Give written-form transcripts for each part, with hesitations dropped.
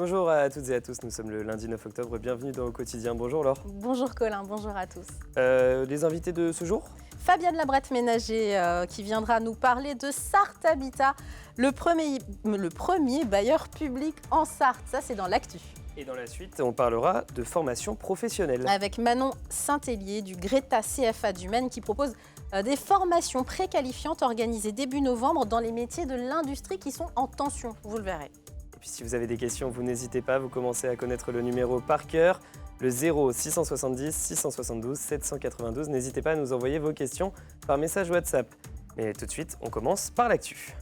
Bonjour à toutes et à tous, nous sommes le lundi 9 octobre, bienvenue dans Au Quotidien. Bonjour Laure. Bonjour Colin, bonjour à tous. Les invités de ce jour ? Fabienne Labrette-Ménager qui viendra nous parler de Sarthe Habitat, le premier bailleur public en Sarthe. Ça, c'est dans l'actu. Et dans la suite, on parlera de formation professionnelle. Avec Manon Saint-Hélier du Greta CFA du Maine qui propose des formations préqualifiantes organisées début novembre dans les métiers de l'industrie qui sont en tension, vous le verrez. Et puis si vous avez des questions, vous n'hésitez pas, vous commencez à connaître le numéro par cœur, le 0 670 672 792. N'hésitez pas à nous envoyer vos questions par message WhatsApp. Mais tout de suite, on commence par l'actu.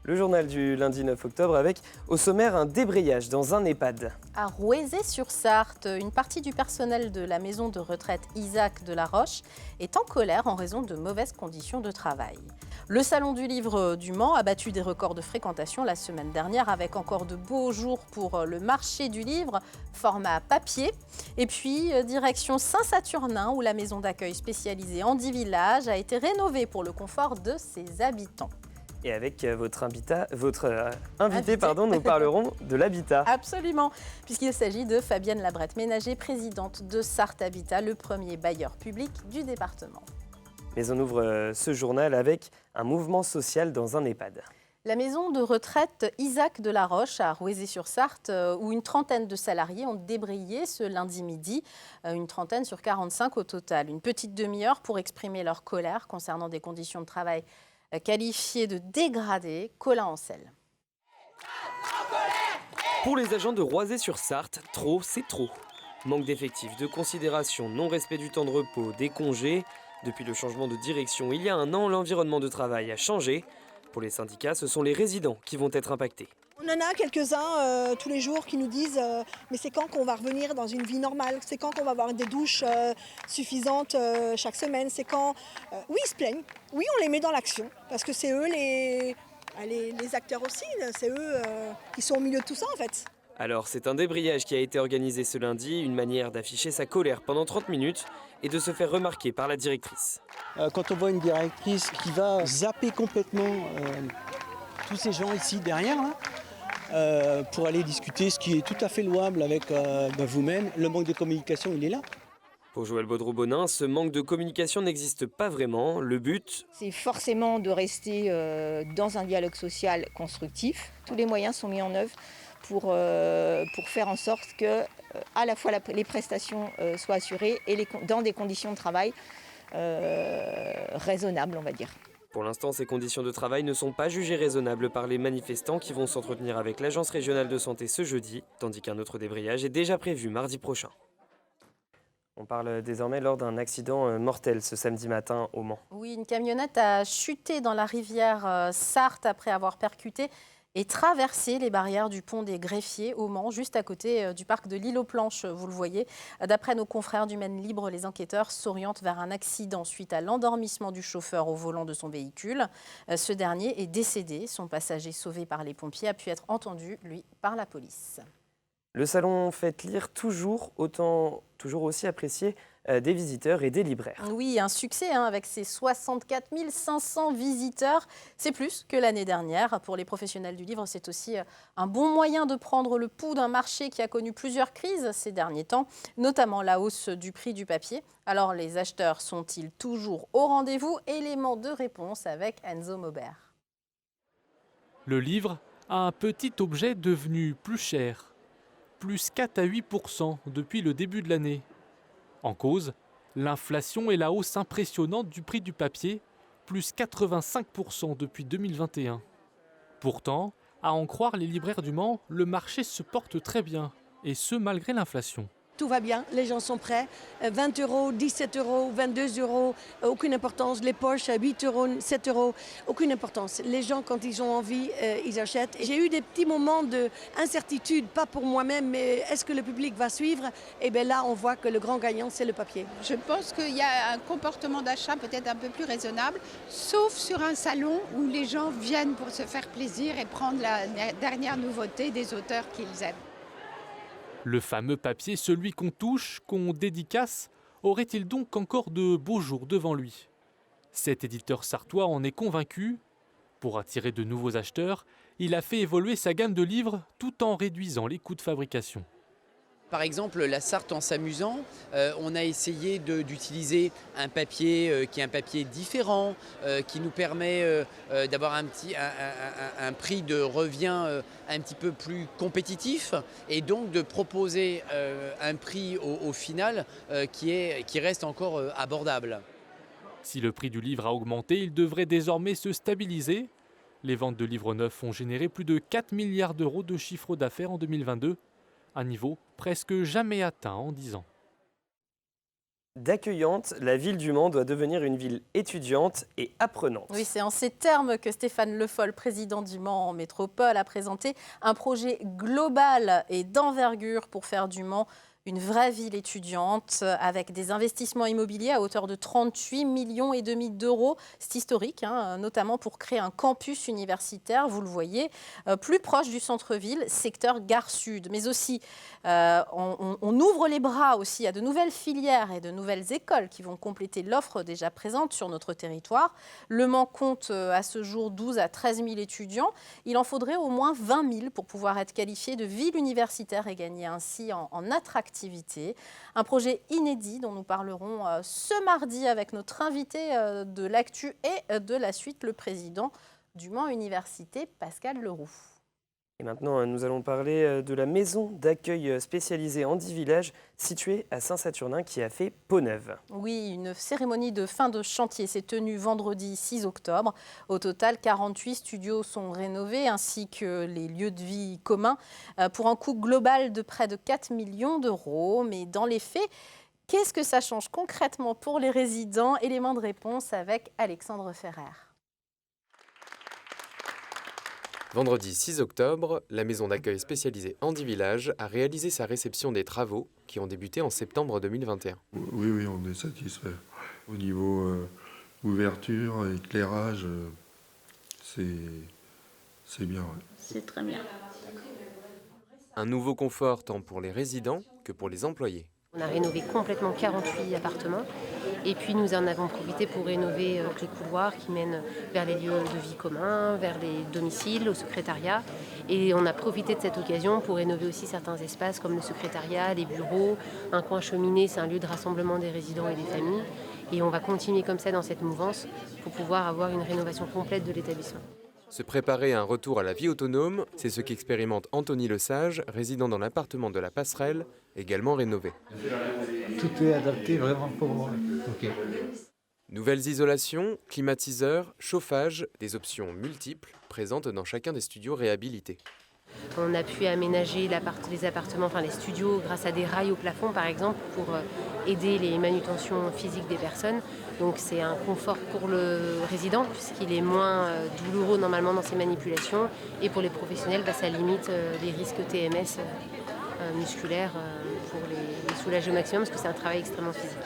Le journal du lundi 9 octobre avec, au sommaire, un débrayage dans un EHPAD. À Rouezé-sur-Sarthe, une partie du personnel de la maison de retraite Isaac de la Roche est en colère en raison de mauvaises conditions de travail. Le Salon du Livre du Mans a battu des records de fréquentation la semaine dernière avec encore de beaux jours pour le marché du livre, format papier. Et puis, direction Saint-Saturnin où la maison d'accueil spécialisée Andy Village a été rénovée pour le confort de ses habitants. Et avec votre invité, nous parlerons de l'habitat. Absolument, puisqu'il s'agit de Fabienne Labrette-Ménager, présidente de Sarthe Habitat, le premier bailleur public du département. Mais on ouvre ce journal avec un mouvement social dans un EHPAD. La maison de retraite Isaac de la Roche à Rouezé-sur-Sarthe, où une trentaine de salariés ont débrayé ce lundi midi, une trentaine sur 45 au total. Une petite demi-heure pour exprimer leur colère concernant des conditions de travail qualifiées de dégradées. Colin Ancel. Pour les agents de Roisey-sur-Sarthe, trop, c'est trop. Manque d'effectifs, de considération, non-respect du temps de repos, des congés. Depuis le changement de direction il y a un an, l'environnement de travail a changé. Pour les syndicats, ce sont les résidents qui vont être impactés. On en a quelques-uns tous les jours qui nous disent mais c'est quand qu'on va revenir dans une vie normale, c'est quand qu'on va avoir des douches suffisantes chaque semaine, c'est quand... Oui, ils se plaignent, oui, on les met dans l'action, parce que c'est eux les acteurs aussi, c'est eux qui sont au milieu de tout ça en fait. Alors, c'est un débrayage qui a été organisé ce lundi, une manière d'afficher sa colère pendant 30 minutes et de se faire remarquer par la directrice. Quand on voit une directrice qui va zapper complètement tous ces gens ici derrière, là, pour aller discuter, ce qui est tout à fait louable avec vous-même, le manque de communication, il est là. Pour Joël Baudreau-Bonin, ce manque de communication n'existe pas vraiment. Le but, c'est forcément de rester dans un dialogue social constructif. Tous les moyens sont mis en œuvre pour faire en sorte que à la fois les prestations soient assurées et dans des conditions de travail raisonnables, on va dire. Pour l'instant, ces conditions de travail ne sont pas jugées raisonnables par les manifestants qui vont s'entretenir avec l'Agence régionale de santé ce jeudi, tandis qu'un autre débrayage est déjà prévu mardi prochain. On parle désormais lors d'un accident mortel ce samedi matin au Mans. Oui, une camionnette a chuté dans la rivière Sarthe après avoir percuté et traversé les barrières du pont des Greffiers au Mans, juste à côté du parc de l'Île aux Planches, vous le voyez. D'après nos confrères du Maine Libre, les enquêteurs s'orientent vers un accident suite à l'endormissement du chauffeur au volant de son véhicule. Ce dernier est décédé. Son passager sauvé par les pompiers a pu être entendu, lui, par la police. Le salon Faites Lire, toujours aussi apprécié des visiteurs et des libraires. Oui, un succès avec ses 64 500 visiteurs. C'est plus que l'année dernière. Pour les professionnels du livre, c'est aussi un bon moyen de prendre le pouls d'un marché qui a connu plusieurs crises ces derniers temps, notamment la hausse du prix du papier. Alors, les acheteurs sont-ils toujours au rendez-vous? Élément de réponse avec Enzo Maubert. Le livre a un petit objet devenu plus cher. Plus 4 à 8% depuis le début de l'année. En cause, l'inflation et la hausse impressionnante du prix du papier, plus 85% depuis 2021. Pourtant, à en croire les libraires du Mans, le marché se porte très bien, et ce malgré l'inflation. Tout va bien, les gens sont prêts. 20 €, 17 €, 22 €, aucune importance. Les poches à 8 €, 7 €, aucune importance. Les gens, quand ils ont envie, ils achètent. J'ai eu des petits moments d'incertitude, pas pour moi-même, mais est-ce que le public va suivre? Et bien là, on voit que le grand gagnant, c'est le papier. Je pense qu'il y a un comportement d'achat peut-être un peu plus raisonnable, sauf sur un salon où les gens viennent pour se faire plaisir et prendre la dernière nouveauté des auteurs qu'ils aiment. Le fameux papier, celui qu'on touche, qu'on dédicace, aurait-il donc encore de beaux jours devant lui? Cet éditeur sartois en est convaincu. Pour attirer de nouveaux acheteurs, il a fait évoluer sa gamme de livres tout en réduisant les coûts de fabrication. Par exemple, la Sarthe en s'amusant, on a essayé d'utiliser un papier qui est un papier différent, qui nous permet d'avoir un prix de revient un petit peu plus compétitif et donc de proposer un prix au final qui reste encore abordable. Si le prix du livre a augmenté, il devrait désormais se stabiliser. Les ventes de livres neufs ont généré plus de 4 milliards d'euros de chiffre d'affaires en 2022. Un niveau presque jamais atteint en 10 ans. D'accueillante, la ville du Mans doit devenir une ville étudiante et apprenante. Oui, c'est en ces termes que Stéphane Le Foll, président du Mans en métropole, a présenté un projet global et d'envergure pour faire du Mans une vraie ville étudiante avec des investissements immobiliers à hauteur de 38,5 millions d'euros. C'est historique, notamment pour créer un campus universitaire, vous le voyez, plus proche du centre-ville, secteur Gare Sud. Mais aussi, on ouvre les bras aussi à de nouvelles filières et de nouvelles écoles qui vont compléter l'offre déjà présente sur notre territoire. Le Mans compte à ce jour 12 à 13 000 étudiants. Il en faudrait au moins 20 000 pour pouvoir être qualifié de ville universitaire et gagner ainsi en attractivité. Un projet inédit dont nous parlerons ce mardi avec notre invité de l'actu et de la suite, le président du Mans Université, Pascal Leroux. Et maintenant, nous allons parler de la maison d'accueil spécialisée Andy Village, située à Saint-Saturnin, qui a fait peau neuve. Oui, une cérémonie de fin de chantier s'est tenue vendredi 6 octobre. Au total, 48 studios sont rénovés, ainsi que les lieux de vie communs, pour un coût global de près de 4 millions d'euros. Mais dans les faits, qu'est-ce que ça change concrètement pour les résidents? Élément de réponse avec Alexandre Ferrer. Vendredi 6 octobre, la maison d'accueil spécialisée Andy Village a réalisé sa réception des travaux qui ont débuté en septembre 2021. Oui, on est satisfait. Au niveau ouverture, éclairage, c'est bien. Ouais. C'est très bien. Un nouveau confort tant pour les résidents que pour les employés. On a rénové complètement 48 appartements et puis nous en avons profité pour rénover les couloirs qui mènent vers les lieux de vie communs, vers les domiciles, au secrétariat. Et on a profité de cette occasion pour rénover aussi certains espaces comme le secrétariat, les bureaux, un coin cheminée, c'est un lieu de rassemblement des résidents et des familles. Et on va continuer comme ça dans cette mouvance pour pouvoir avoir une rénovation complète de l'établissement. Se préparer à un retour à la vie autonome, c'est ce qu'expérimente Anthony Lesage, résident dans l'appartement de la Passerelle, également rénové. Tout est adapté vraiment pour moi. Okay. Nouvelles isolations, climatiseurs, chauffage, des options multiples présentes dans chacun des studios réhabilités. On a pu aménager les appartements, les studios, grâce à des rails au plafond par exemple, pour aider les manutentions physiques des personnes. Donc c'est un confort pour le résident puisqu'il est moins douloureux normalement dans ses manipulations. Et pour les professionnels, ça limite les risques TMS musculaires pour les soulager au maximum parce que c'est un travail extrêmement physique.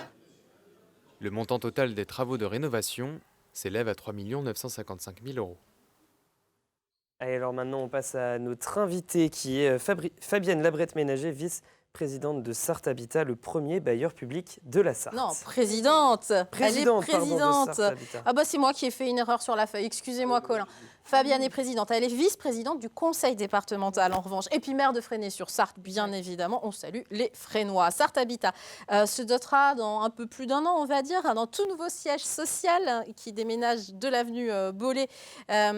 Le montant total des travaux de rénovation s'élève à 3 955 000 euros. Et alors maintenant, on passe à notre invitée qui est Fabienne Labrette-Ménager, vice-présidente de Sarthe Habitat, le premier bailleur public de la Sarthe. Non, présidente. Elle est présidente. Pardon, de Sarthe Habitat. Ah bah c'est moi qui ai fait une erreur sur la feuille. Excusez-moi, Colin. Fabienne est présidente. Elle est vice-présidente du conseil départemental, en revanche. Et puis maire de Fresnay-sur-Sarthe, bien évidemment. On salue les Fresnois. Sarthe Habitat se dotera dans un peu plus d'un an, on va dire, d'un tout nouveau siège social qui déménage de l'avenue Bollé à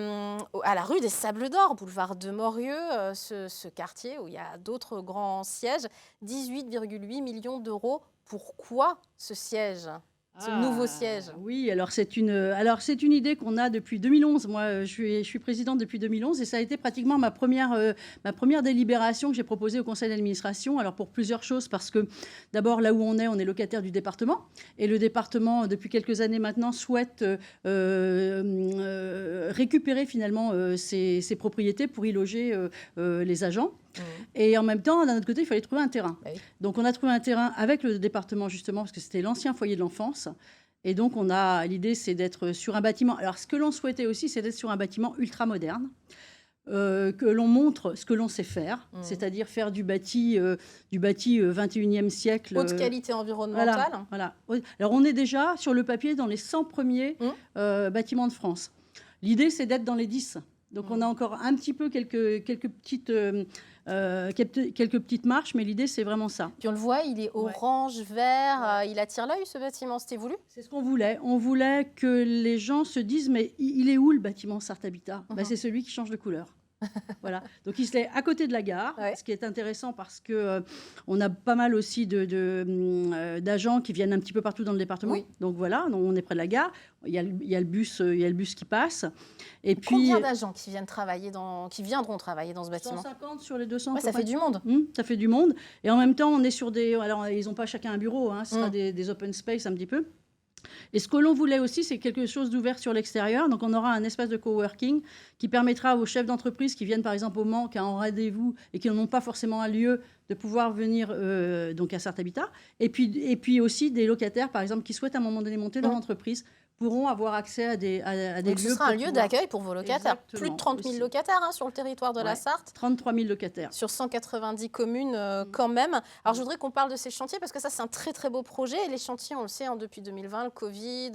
la rue des Sables d'Or, boulevard de Morieux, ce quartier où il y a d'autres grands sièges. 18,8 millions d'euros. Pourquoi ce siège ? Ce nouveau siège. Oui, alors c'est une idée qu'on a depuis 2011. Moi, je suis présidente depuis 2011 et ça a été pratiquement ma première délibération que j'ai proposée au conseil d'administration. Alors pour plusieurs choses, parce que d'abord là où on est locataire du département et le département depuis quelques années maintenant souhaite récupérer finalement ses propriétés pour y loger les agents. Et en même temps, d'un autre côté, il fallait trouver un terrain. Oui. Donc on a trouvé un terrain avec le département justement parce que c'était l'ancien foyer de l'enfance. Et donc l'idée c'est d'être sur un bâtiment. Alors ce que l'on souhaitait aussi, c'est d'être sur un bâtiment ultra moderne. que l'on montre ce que l'on sait faire, c'est-à-dire faire du bâti 21e siècle. Haute qualité environnementale. Voilà. Alors on est déjà sur le papier dans les 100 premiers bâtiments de France. L'idée, c'est d'être dans les 10. Donc on a encore un petit peu quelques petites marches, mais l'idée, c'est vraiment ça. Puis on le voit, il est orange, vert, il attire l'œil, ce bâtiment. C'était voulu? C'est ce qu'on voulait. On voulait que les gens se disent, mais il est où le bâtiment Sarthe Habitat? C'est celui qui change de couleur. Voilà. Donc il se fait à côté de la gare, ce qui est intéressant parce que on a pas mal aussi d'agents qui viennent un petit peu partout dans le département. Donc voilà, on est près de la gare. Il y a le bus qui passe. Et puis combien d'agents qui viendront travailler dans ce bâtiment? 150 sur les 200. Ça fait du monde. Ça fait du monde. Et en même temps, on est sur alors ils n'ont pas chacun un bureau. Ce sera des open space un petit peu. Et ce que l'on voulait aussi, c'est quelque chose d'ouvert sur l'extérieur. Donc, on aura un espace de coworking qui permettra aux chefs d'entreprise qui viennent, par exemple, au Mans, qui ont un rendez-vous et qui n'ont pas forcément un lieu, de pouvoir venir donc à Sarthe Habitat. Et puis aussi des locataires, par exemple, qui souhaitent à un moment donné monter leur entreprise, pourront avoir accès à des lieux. Ce sera un lieu d'accueil pour vos locataires. Exactement. Plus de 30 000 locataires sur le territoire de la Sarthe. 33 000 locataires. Sur 190 communes quand même. Alors je voudrais qu'on parle de ces chantiers parce que ça c'est un très très beau projet. Et les chantiers, on le sait, depuis 2020, le Covid,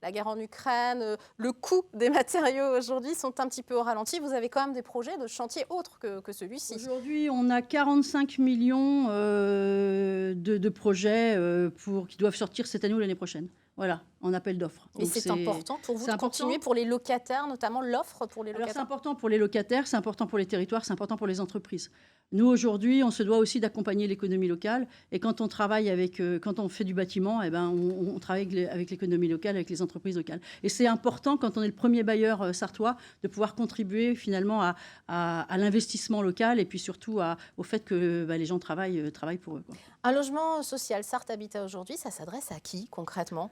la guerre en Ukraine, le coût des matériaux aujourd'hui sont un petit peu au ralenti. Vous avez quand même des projets de chantiers autres que celui-ci. Aujourd'hui, on a 45 millions de projets qui doivent sortir cette année ou l'année prochaine. Voilà, en appel d'offres. Et c'est important pour vous de continuer pour les locataires, notamment l'offre pour les locataires? Alors, c'est important pour les locataires, c'est important pour les territoires, c'est important pour les entreprises. Nous, aujourd'hui, on se doit aussi d'accompagner l'économie locale. Et quand on travaille quand on fait du bâtiment, on travaille avec l'économie locale, avec les entreprises locales. Et c'est important, quand on est le premier bailleur sartois, de pouvoir contribuer finalement à l'investissement local et puis surtout au fait que les gens travaillent pour eux. Un logement social Sarthe Habitat aujourd'hui, ça s'adresse à qui concrètement?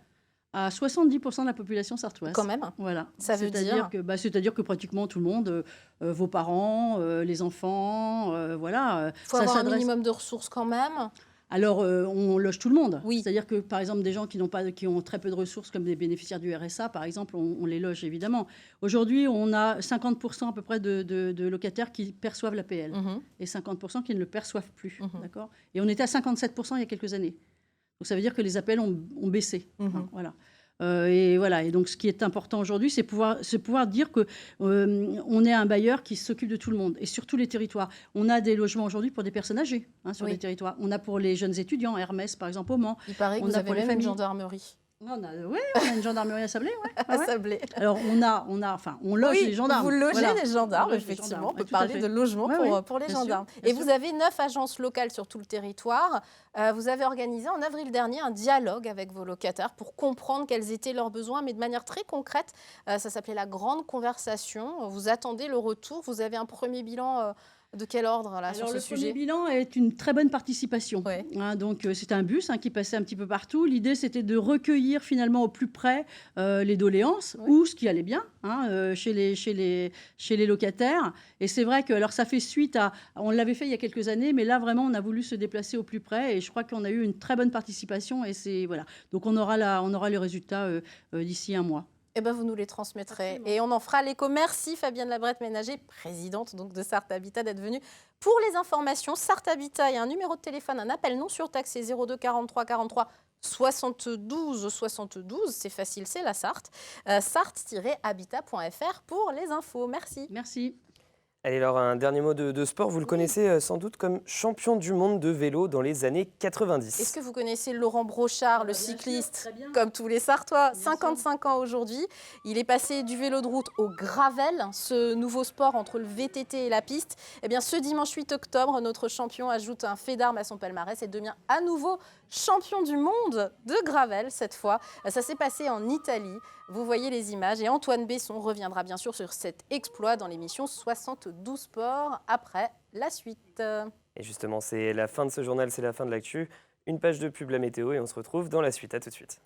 À 70% de la population sartoise. Quand même. Voilà. Ça veut dire c'est-à-dire que pratiquement tout le monde, vos parents, les enfants, voilà. Il faut avoir un minimum de ressources quand même. Alors, on loge tout le monde. Oui. C'est-à-dire que, par exemple, des gens qui ont très peu de ressources, comme des bénéficiaires du RSA, par exemple, on les loge évidemment. Aujourd'hui, on a 50% à peu près de locataires qui perçoivent l'APL et 50% qui ne le perçoivent plus. D'accord. Et on était à 57% il y a quelques années. Donc ça veut dire que les appels ont baissé. Voilà. Et donc ce qui est important aujourd'hui, c'est pouvoir dire que on est un bailleur qui s'occupe de tout le monde et sur tous les territoires. On a des logements aujourd'hui pour des personnes âgées sur les territoires. On a pour les jeunes étudiants, Hermès par exemple au Mans. Il paraît que vous avez même une gendarmerie. On a une gendarmerie à Sablé, à Sablé. Alors on loge les gendarmes. Vous logez les gendarmes, effectivement. On peut parler de logement pour les gendarmes. Et vous avez 9 agences locales sur tout le territoire. Vous avez organisé en avril dernier un dialogue avec vos locataires pour comprendre quels étaient leurs besoins, mais de manière très concrète. Ça s'appelait la grande conversation. Vous attendez le retour. Vous avez un premier bilan. De quel ordre sur ce sujet? Le premier bilan est une très bonne participation. Donc c'était un bus qui passait un petit peu partout. L'idée c'était de recueillir finalement au plus près les doléances ou ce qui allait bien chez les locataires. Et c'est vrai que alors ça fait suite on l'avait fait il y a quelques années, mais là vraiment on a voulu se déplacer au plus près et je crois qu'on a eu une très bonne participation et c'est voilà. Donc on aura les résultats d'ici un mois. Vous nous les transmettrez. Absolument. Et on en fera l'écho. Merci Fabienne Labrette-Ménager, présidente donc, de Sarthe Habitat, d'être venue. Pour les informations, Sarthe Habitat, il y a un numéro de téléphone, un appel non surtaxé 02 43 43 72 72. C'est facile, c'est la Sarthe. Sarthe-habitat.fr pour les infos. Merci. Merci. Allez, alors un dernier mot de sport. Vous le connaissez sans doute comme champion du monde de vélo dans les années 90. Est-ce que vous connaissez Laurent Brochard, le cycliste, comme tous les Sartois, 55 ans aujourd'hui. Il est passé du vélo de route au gravel, ce nouveau sport entre le VTT et la piste. Eh bien, ce dimanche 8 octobre, notre champion ajoute un fait d'armes à son palmarès et devient à nouveau champion du monde de gravel cette fois. Ça s'est passé en Italie. Vous voyez les images et Antoine Besson reviendra bien sûr sur cet exploit dans l'émission 72 Sports après la suite. Et justement, c'est la fin de ce journal, c'est la fin de l'actu. Une page de pub, la météo et on se retrouve dans la suite. À tout de suite.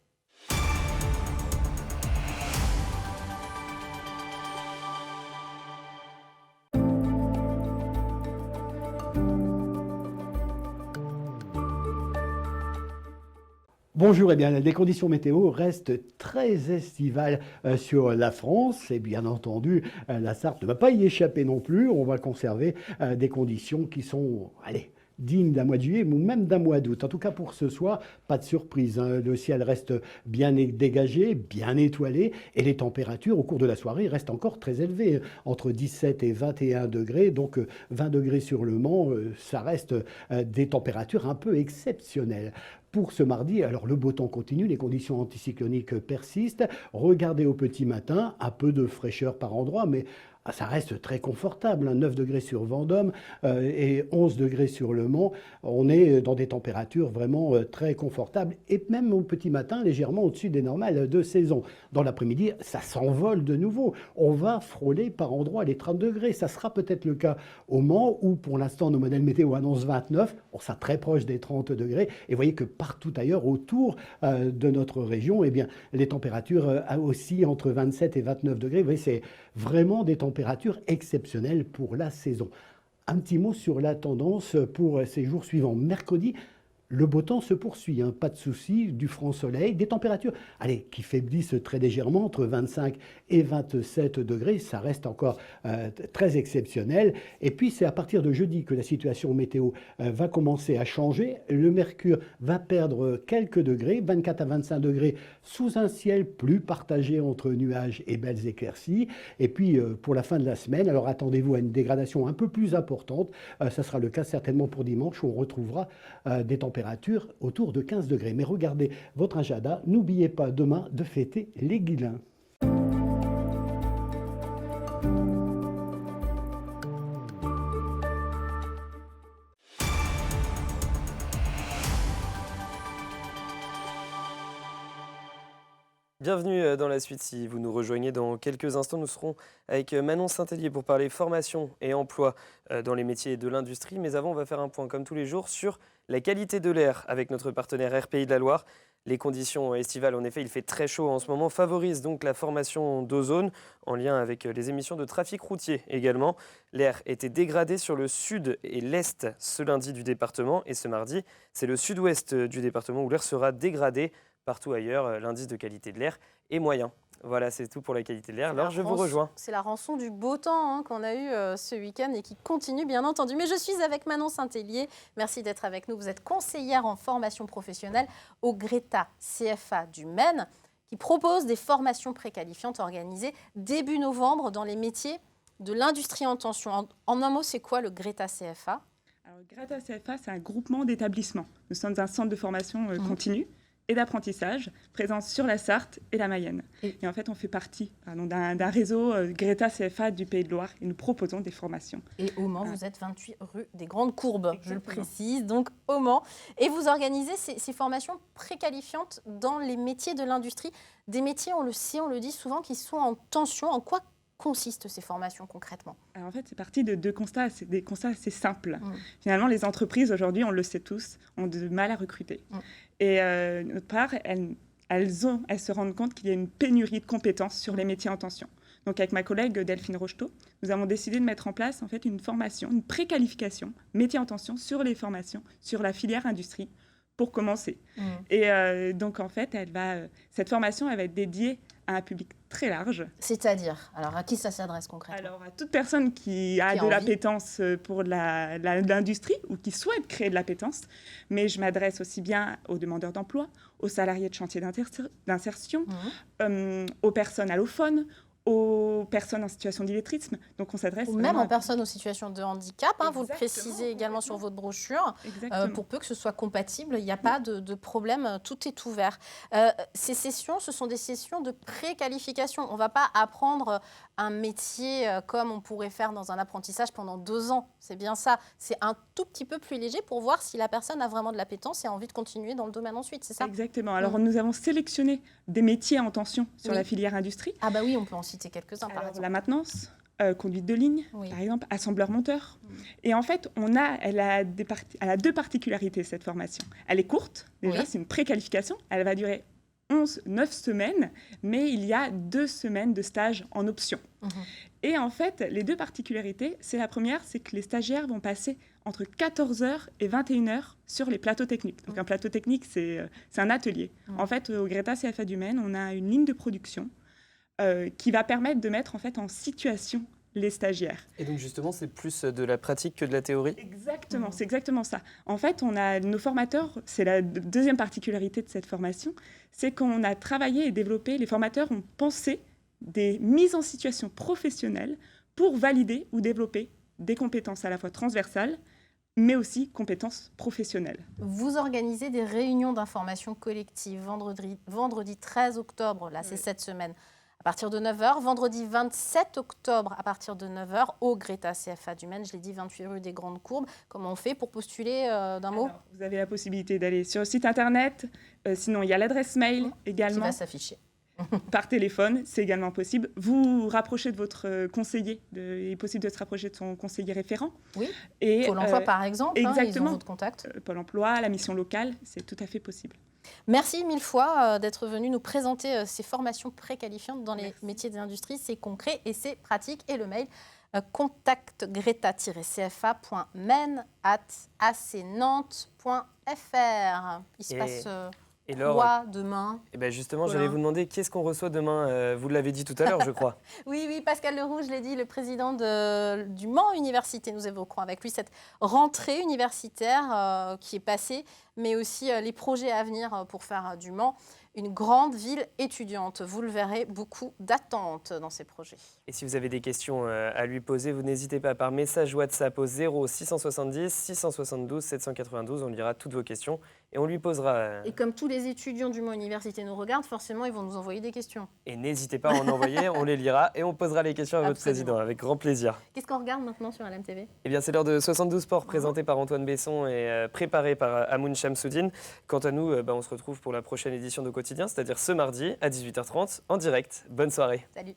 Bonjour, eh bien, les conditions météo restent très estivales sur la France et bien entendu, la Sarthe ne va pas y échapper non plus. On va conserver des conditions qui sont, dignes d'un mois de juillet ou même d'un mois d'août. En tout cas, pour ce soir, pas de surprise, hein. Le ciel reste bien dégagé, bien étoilé et les températures au cours de la soirée restent encore très élevées, entre 17 et 21 degrés. Donc 20 degrés sur le Mans, ça reste des températures un peu exceptionnelles. Pour ce mardi, alors le beau temps continue, les conditions anticycloniques persistent. Regardez au petit matin, un peu de fraîcheur par endroit, mais ça reste très confortable, hein. 9 degrés sur Vendôme et 11 degrés sur Le Mans. On est dans des températures vraiment très confortables et même au petit matin, légèrement au-dessus des normales de saison. Dans l'après-midi, ça s'envole de nouveau. On va frôler par endroits les 30 degrés. Ça sera peut-être le cas au Mans où pour l'instant nos modèles météo annoncent 29. On sera très proche des 30 degrés. Et vous voyez que partout ailleurs autour de notre région, eh bien, les températures aussi entre 27 et 29 degrés. Vous voyez, c'est vraiment des températures exceptionnelles pour la saison. Un petit mot sur la tendance pour ces jours suivants. Mercredi, le beau temps se poursuit, hein, pas de souci, du franc soleil, des températures qui faiblissent très légèrement, entre 25 et 27 degrés, ça reste encore très exceptionnel. Et puis c'est à partir de jeudi que la situation météo va commencer à changer. Le mercure va perdre quelques degrés, 24 à 25 degrés, sous un ciel plus partagé entre nuages et belles éclaircies. Et puis pour la fin de la semaine, alors attendez-vous à une dégradation un peu plus importante. Ça sera le cas certainement pour dimanche où on retrouvera des températures autour de 15 degrés. Mais regardez votre agenda, n'oubliez pas demain de fêter les Guilains. Bienvenue dans la suite. Si vous nous rejoignez dans quelques instants, nous serons avec Manon Saint-Hélier pour parler formation et emploi dans les métiers de l'industrie. Mais avant, on va faire un point comme tous les jours sur la qualité de l'air avec notre partenaire RPI de la Loire. Les conditions estivales, en effet, il fait très chaud en ce moment, favorisent donc la formation d'ozone en lien avec les émissions de trafic routier également. L'air était dégradé sur le sud et l'est ce lundi du département et ce mardi, c'est le sud-ouest du département où l'air sera dégradé. Partout ailleurs, l'indice de qualité de l'air est moyen. Voilà, c'est tout pour la qualité de l'air. Alors, je vous rejoins. C'est la rançon du beau temps qu'on a eu ce week-end et qui continue, bien entendu. Mais je suis avec Manon Saint-Hélier. Merci d'être avec nous. Vous êtes conseillère en formation professionnelle au Greta CFA du Maine, qui propose des formations préqualifiantes organisées début novembre dans les métiers de l'industrie en tension. En un mot, c'est quoi le Greta CFA ? Alors, Greta CFA, c'est un groupement d'établissements. Nous sommes un centre de formation continue et d'apprentissage présents sur la Sarthe et la Mayenne. Et en fait, on fait partie d'un réseau Greta CFA du Pays de Loire et nous proposons des formations. Et au Mans, vous êtes 28 rue des Grandes Courbes, je le précise, donc au Mans. Et vous organisez ces formations préqualifiantes dans les métiers de l'industrie, des métiers, on le sait, on le dit souvent, qui sont en tension. En quoi consistent ces formations concrètement ? Alors en fait, c'est parti de deux constats, c'est des constats assez simples. Finalement, les entreprises aujourd'hui, on le sait tous, ont du mal à recruter. Et d'autre part, elles se rendent compte qu'il y a une pénurie de compétences sur les métiers en tension. Donc avec ma collègue Delphine Rocheteau, nous avons décidé de mettre en place en fait une formation, une préqualification métiers en tension sur les formations, sur la filière industrie pour commencer. Et donc en fait, cette formation, elle va être dédiée à un public très large. C'est-à-dire, alors à qui ça s'adresse concrètement ? Alors à toute personne qui a de l'appétence pour l'industrie ou qui souhaite créer de l'appétence, mais je m'adresse aussi bien aux demandeurs d'emploi, aux salariés de chantier d'insertion, aux personnes allophones, aux personnes en situation d'illettrisme. Donc on s'adresse ou même aux personnes en situation de handicap, vous le précisez également sur votre brochure, pour peu que ce soit compatible, il n'y a pas de problème, tout est ouvert. Ces sessions, ce sont des sessions de préqualification. On ne va pas apprendre un métier comme on pourrait faire dans un apprentissage pendant 2 ans. C'est bien ça. C'est un tout petit peu plus léger pour voir si la personne a vraiment de l'appétence et a envie de continuer dans le domaine ensuite, c'est ça ? Exactement. Alors nous avons sélectionné des métiers en tension sur la filière industrie. Ah bah oui, on peut en citer quelques-uns par exemple. La maintenance, conduite de ligne, par exemple, assembleur-monteur. Et en fait, elle a 2 particularités, cette formation. Elle est courte, déjà, c'est une préqualification. Elle va durer 9 semaines, mais il y a 2 semaines de stage en option. Et en fait, les 2 particularités, c'est la première, c'est que les stagiaires vont passer entre 14h et 21h sur les plateaux techniques. Donc un plateau technique, c'est un atelier. En fait, au Greta CFA du Maine, on a une ligne de production qui va permettre de mettre en fait en situation les stagiaires. Et donc justement, c'est plus de la pratique que de la théorie? Exactement, c'est exactement ça. En fait, on a nos formateurs, c'est la deuxième particularité de cette formation, c'est qu'on a travaillé et développé, les formateurs ont pensé des mises en situation professionnelle pour valider ou développer des compétences à la fois transversales, mais aussi compétences professionnelles. Vous organisez des réunions d'information collective vendredi 13 octobre, là c'est cette semaine, à partir de 9h. Vendredi 27 octobre, à partir de 9h, au Greta CFA du Maine, je l'ai dit, 28 rue des Grandes Courbes. Comment on fait pour postuler d'un mot? Alors, vous avez la possibilité d'aller sur le site internet, sinon il y a l'adresse mail également. Qui va s'afficher. Par téléphone, c'est également possible. Vous rapprochez de votre conseiller, il est possible de se rapprocher de son conseiller référent. Oui, et Pôle emploi par exemple, exactement. Ils ont votre contact. Pôle emploi, la mission locale, c'est tout à fait possible. Merci mille fois d'être venu nous présenter ces formations préqualifiantes dans les métiers de l'industrie. C'est concret et c'est pratique. Et le mail contactgreta-cfa.men@acnantes.fr. Il se passe quoi demain? Et ben justement, j'allais vous demander qu'est-ce qu'on reçoit demain. Vous l'avez dit tout à l'heure, je crois. Oui, Pascal Leroux, je l'ai dit, le président du Mans Université. Nous évoquerons avec lui cette rentrée universitaire qui est passée, mais aussi les projets à venir pour faire du Mans une grande ville étudiante. Vous le verrez, beaucoup d'attentes dans ces projets. Et si vous avez des questions à lui poser, vous n'hésitez pas par message WhatsApp au 0670 672 792. On lira toutes vos questions et on lui posera. Et comme tous les étudiants du Mans Université nous regardent, forcément, ils vont nous envoyer des questions. Et n'hésitez pas à en envoyer, on les lira et on posera les questions à votre président avec grand plaisir. Qu'est-ce qu'on regarde maintenant sur LMTV? Eh bien, c'est l'heure de 72 Sports présenté par Antoine Besson et préparé par Amoun Chamsoudine. Quant à nous, on se retrouve pour la prochaine édition de Quotidien, c'est-à-dire ce mardi à 18h30 en direct. Bonne soirée. Salut.